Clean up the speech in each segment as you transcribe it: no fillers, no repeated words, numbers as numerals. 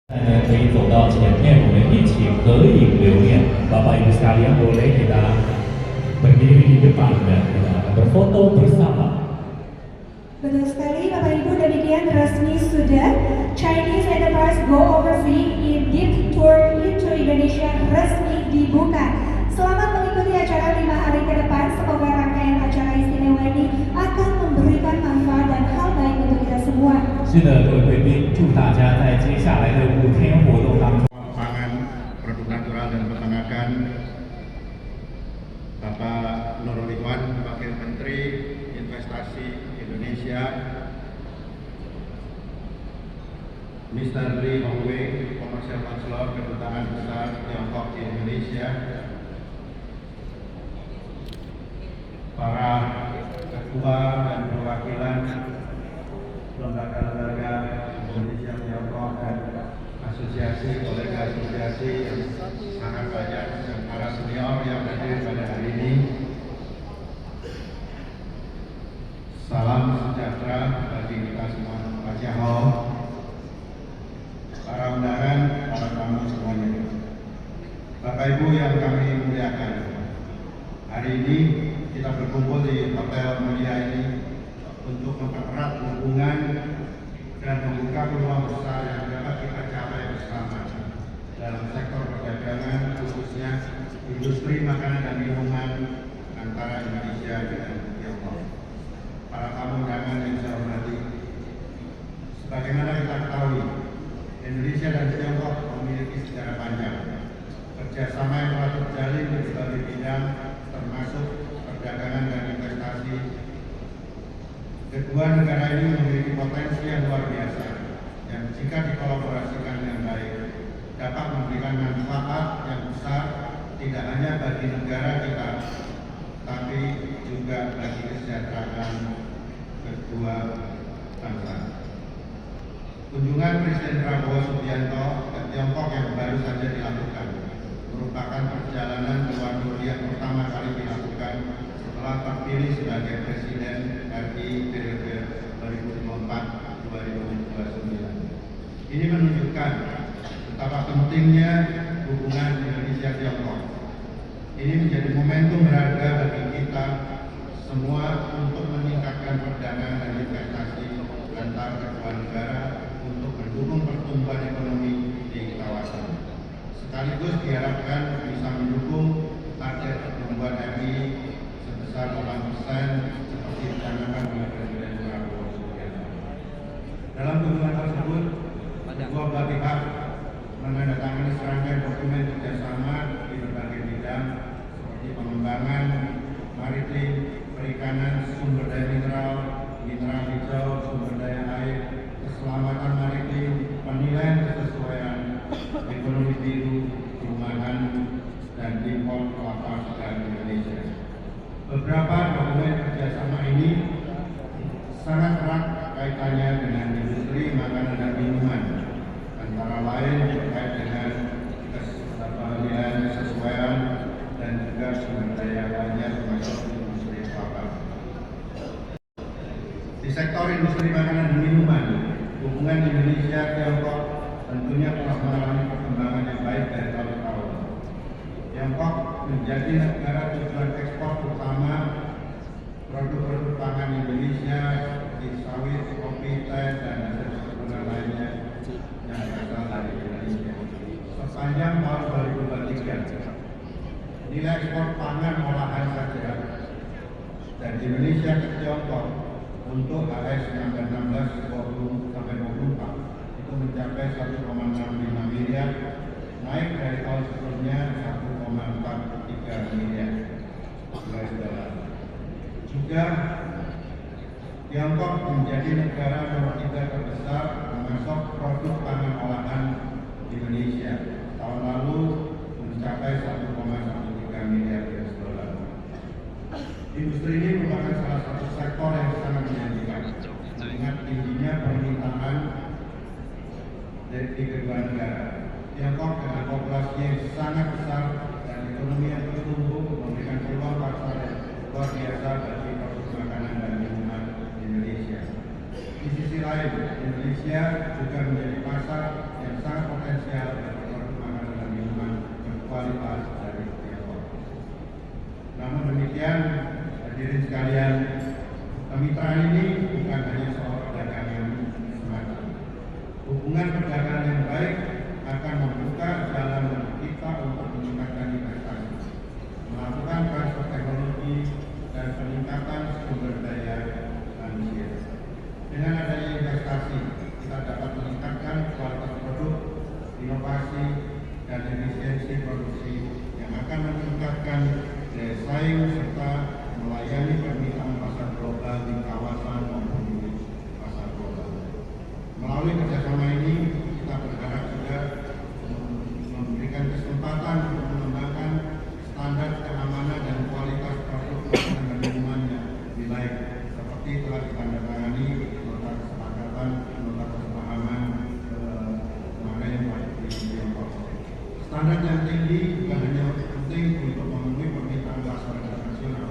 可以走到前面，我们一起合影留念。Bapak Ibu sekalian boleh kita berdiri di depan dan kita berfoto bersama. Betul sekali Bapak Ibu, demikian resmi sudah Chinese Enterprise Go Overseas Deep Tour into Indonesia resmi dibuka. Selamat mengikuti acara 5 hari ke depan. Semoga rangkaian acara istimewa ini akan memberikan manfaat dan hal baik untuk kita semua. 是的，各位贵宾，祝大家在接下来的5天活动当中。 Pangan, produk natural dan peternakan, Bapak Nurul Ikhwan, Wakil Menteri Investasi Indonesia, Mr. Lee Hongwei, Commercial Counselor Kedutaan Besar Tiongkok di Indonesia, para ketua dan perwakilan lembaga-lembaga Indonesia Tiongkok dan asosiasi, kolega asosiasi yang sangat banyak, dan para senior yang hadir pada hari ini. Salam sejahtera bagi kita semua. Pak Ciao, para undangan, para tamu semuanya. Bapak Ibu yang kami muliakan, hari ini kita berkumpul di Hotel Mulia ini untuk mempererat hubungan dan membuka peluang besar yang dapat kita capai bersama dalam sektor perdagangan, khususnya industri makanan dan minuman antara Indonesia dan Tiongkok. Para tamu undangan yang saya hormati, sebagaimana kita ketahui, Indonesia dan Tiongkok memiliki sejarah panjang. Kerjasama yang telah terjalin di berbagai bidang, termasuk perdagangan dan investasi. Kedua negara ini memiliki potensi yang luar biasa, yang jika dikolaborasikan dengan baik, dapat memberikan manfaat yang besar tidak hanya bagi negara kita, tapi juga bagi kesejahteraan kedua bangsa. Kunjungan Presiden Prabowo Subianto ke Tiongkok yang baru saja dilakukan merupakan perjalanan ke luar negeri yang pertama kali dilakukan setelah terpilih sebagai Presiden RI periode 2024-2029. Ini menunjukkan betapa pentingnya hubungan Indonesia-Tiongkok. Ini menjadi momentum berharga bagi kita semua untuk meningkatkan perdagangan dan investasi antar kedua negara untuk mendukung pertumbuhan ekonomi di kawasan. Sekaligus diharapkan bisa mendukung target pertumbuhan RI sebesar 8% seperti dicanangkan oleh Presiden Prabowo Subianto. Dalam kunjungan tersebut, kedua belah pihak menandatangani serangkaian dokumen kerjasama di berbagai bidang seperti pengembangan maritim, perikanan, sumber daya mineral, mineral hijau, sumber daya air, keselamatan maritim, penilaian kesesuaian, ekonomi biru, perumahan, dan impor kelapa sawit Indonesia. Beberapa dokumen kerjasama ini sangat erat kaitannya dengan industri makanan dan minuman, antara lain terkait dengan penilaian kesesuaian dan juga sumber daya lainnya termasuk industri kelapa. Di sektor industri makanan dan minuman, hubungan Indonesia-Tiongkok tentunya telah mengalami perkembangan yang baik dari tahun ke tahun. Tiongkok menjadi negara tujuan ekspor utama produk-produk pangan Indonesia seperti sawit, kopi, teh, dan hasil perkebunan lainnya yang berasal dari Indonesia. Sepanjang tahun 2023, nilai ekspor pangan olahan saja dari Indonesia ke Tiongkok untuk AS yang ke-16 sampai 24 itu mencapai 1,65 miliar, naik dari tahun sebelumnya 1,43 miliar US dollar. Juga Tiongkok menjadi negara nomor 3 terbesar memasok produk pangan olahan Indonesia. Tahun lalu mencapai 1,13 miliar US dollar. Industri ini merupakan salah satu sektor yang sangat menjanjikan, mengingat tingginya permintaan dari kedua negara. Tiongkok dengan populasi yang sangat besar dan ekonomi yang bertumbuh memberikan peluang pasar yang luar biasa bagi produk makanan dan minuman Indonesia. Di sisi lain, Indonesia juga menjadi pasar yang sangat meningkatkan daya saing serta melayani permintaan pasar global di kawasan maupun di pasar global. Melalui kerjasama ini, kita berharap juga memberikan kesempatan untuk mengembangkan standar keamanan dan kualitas produk makanan dan minuman yang lebih baik, seperti telah ditandatangani nota kesepakatan, nota kesepahaman kemarin di Tiongkok. Standar yang tinggi bukan hanya penting untuk memenuhi permintaan pasar internasional,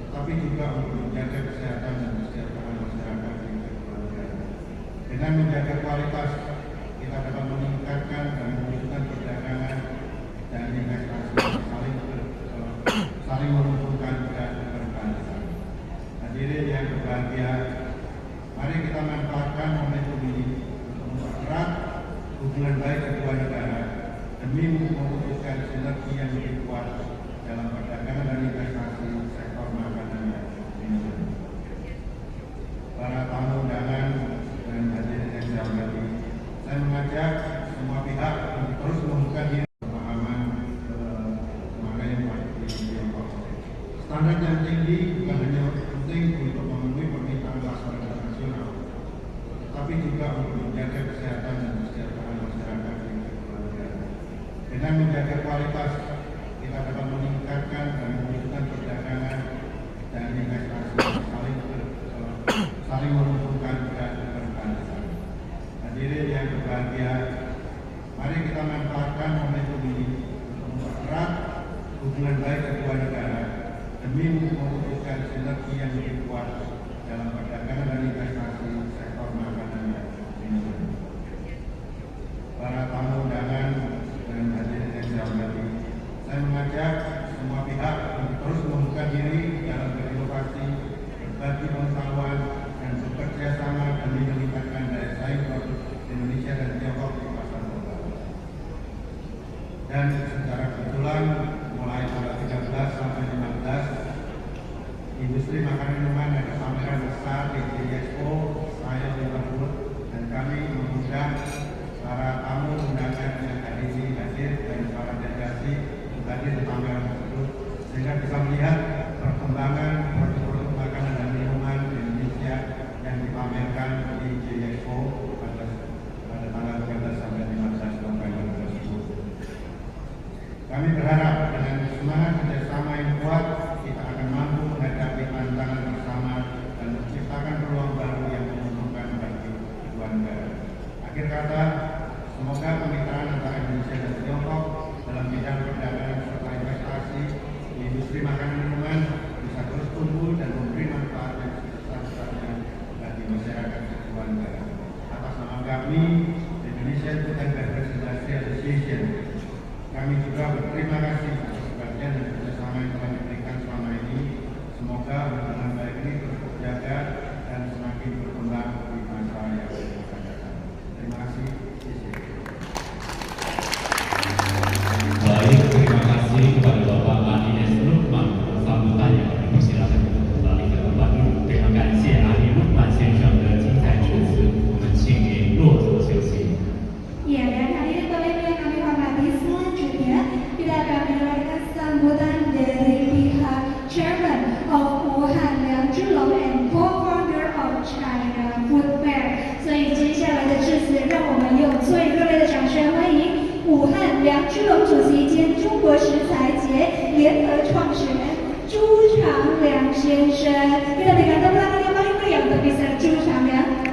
tetapi juga untuk menjaga kesehatan dan kesejahteraan masyarakat di kedua negara. Dengan menjaga kualitas, kita dapat meningkatkan dan mewujudkan perdagangan dan investasi saling menguntungkan dan berkelanjutan. Hadirin yang berbahagia, mari kita manfaatkan momentum ini untuk mempererat hubungan baik kedua negara demi mewujudkan sinergi yang lebih kuat dalam perdagangan dan investasi sektor makanan dan minuman. Para tamu undangan dan hadirin yang saya hormati, saya mengajak semua pihak untuk terus membuka diri pemahaman kemarin di Tiongkok. Standar yang tinggi bukan hanya penting untuk memenuhi permintaan pasar internasional, tetapi juga untuk menjaga kesehatan dan kesejahteraan masyarakat di kedua negara. Dengan menjaga kualitas, kita dapat meningkatkan dan mewujudkan perdagangan dan investasi saling menguntungkan dan berkelanjutan. Hadirin yang berbahagia, mari kita manfaatkan momentum ini untuk mempererat hubungan baik kedua negara demi mewujudkan sinergi yang lebih kuat dalam perdagangan dan investasi sektor makanan dan minuman. Para tamu undangan dan hadirin yang saya hormati, saya mengajak semua pihak untuk terus membuka diri dalam berinovasi, berbagi pengetahuan, dan bekerja sama demi meningkatkan daya saing produk Indonesia dan Tiongkok di pasar global. Dan secara kebetulan mulai tanggal 13 sampai 15, industri makanan minuman ada pameran besar di Expo saya Liverpool, dan kami mengundang para tamu undangan yang hadir dan para delegasi hadir di pameran tersebut, sehingga bisa melihat perkembangan produk-produk makanan dan minuman Indonesia yang dipamerkan di Expo pada tanggal 13 sampai 15 November tersebut. Kami berharap dengan semangat kerjasama yang kuat, kita akan mampu menghadapi tantangan bersama dan menciptakan peluang baru yang menguntungkan bagi kedua negara. Akhir kata, semoga kemitraan antara Indonesia dan Tiongkok dalam bidang perdagangan serta investasi di industri makanan minuman bisa terus tumbuh dan memberi manfaat yang sebesar-besarnya bagi masyarakat kedua negara. Atas nama kami, Indonesian Food and Beverage Industry Association, kami juga berterima kasih atas perhatian dan kerjasama yang telah diberikan selama ini. Semoga hubungan baik ini terus terjaga dan semakin berkembang di masa yang akan datang. Terima kasih. Baik, terima kasih kepada Bapak Anies Lukman. Sambutannya kami persilakan untuk kembali ke tempat duduk. Terima kasih Anies Lukman 先生的精彩致辞，我们请您落座休息。 Ya, dan hadirin pemimpin yang kami hormati, selanjutnya kita akan mendengarkan sambutan dari pihak Chairman of Wuhan Liang Zhilong and Co-founder of China Food Fair。所以接下来的致辞，让我们用最热烈的掌声欢迎武汉梁之龙主席兼中国食材节联合创始人朱长良先生。Kita berikan tepuk tangan yang paling meriah untuk Mr. 朱长良。